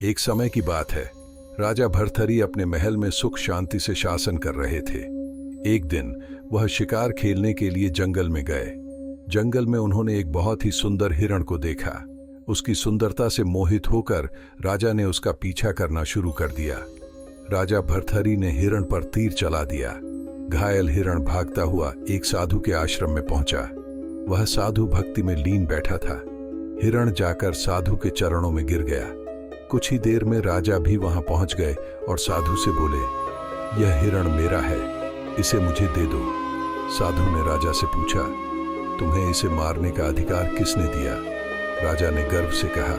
एक समय की बात है। राजा भर्तहरि अपने महल में सुख शांति से शासन कर रहे थे। एक दिन वह शिकार खेलने के लिए जंगल में गए। जंगल में उन्होंने एक बहुत ही सुंदर हिरण को देखा। उसकी सुंदरता से मोहित होकर राजा ने उसका पीछा करना शुरू कर दिया। राजा भर्तहरि ने हिरण पर तीर चला दिया। घायल हिरण भागता हुआ एक साधु के आश्रम में पहुंचा। वह साधु भक्ति में लीन बैठा था। हिरण जाकर साधु के चरणों में गिर गया। कुछ ही देर में राजा भी वहां पहुंच गए और साधु से बोले, यह हिरण मेरा है, इसे मुझे दे दो। साधु ने राजा से पूछा, तुम्हें इसे मारने का अधिकार किसने दिया? राजा ने गर्व से कहा,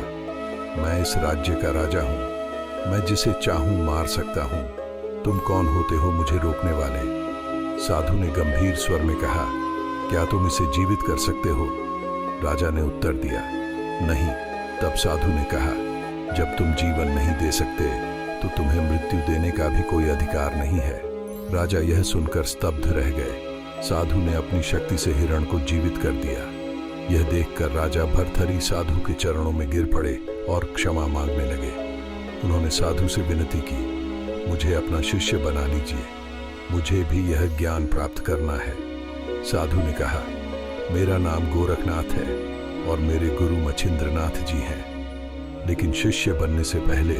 मैं इस राज्य का राजा हूं, मैं जिसे चाहूं मार सकता हूं। तुम कौन होते हो मुझे रोकने वाले? साधु ने गंभीर स्वर में कहा, क्या तुम इसे जीवित कर सकते हो? राजा ने उत्तर दिया, नहीं। तब साधु ने कहा, जब तुम जीवन नहीं दे सकते तो तुम्हें मृत्यु देने का भी कोई अधिकार नहीं है। राजा यह सुनकर स्तब्ध रह गए। साधु ने अपनी शक्ति से हिरण को जीवित कर दिया। यह देखकर राजा भर्तहरि साधु के चरणों में गिर पड़े और क्षमा मांगने लगे। उन्होंने साधु से विनती की, मुझे अपना शिष्य बना लीजिए, मुझे भी यह ज्ञान प्राप्त करना है। साधु ने कहा, मेरा नाम गोरखनाथ है और मेरे गुरु मच्छिंद्रनाथ जी हैं, लेकिन शिष्य बनने से पहले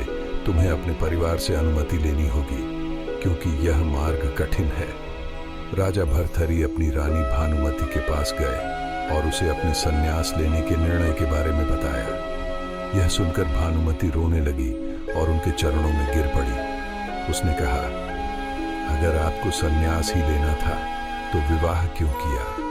तुम्हें अपने परिवार से अनुमति लेनी होगी, क्योंकि यह मार्ग कठिन है। राजा भर्तहरि अपनी रानी भानुमति के पास गए और उसे अपने संन्यास लेने के निर्णय के बारे में बताया। यह सुनकर भानुमति रोने लगी और उनके चरणों में गिर पड़ी। उसने कहा, अगर आपको संन्यास ही लेना था तो विवाह क्यों किया?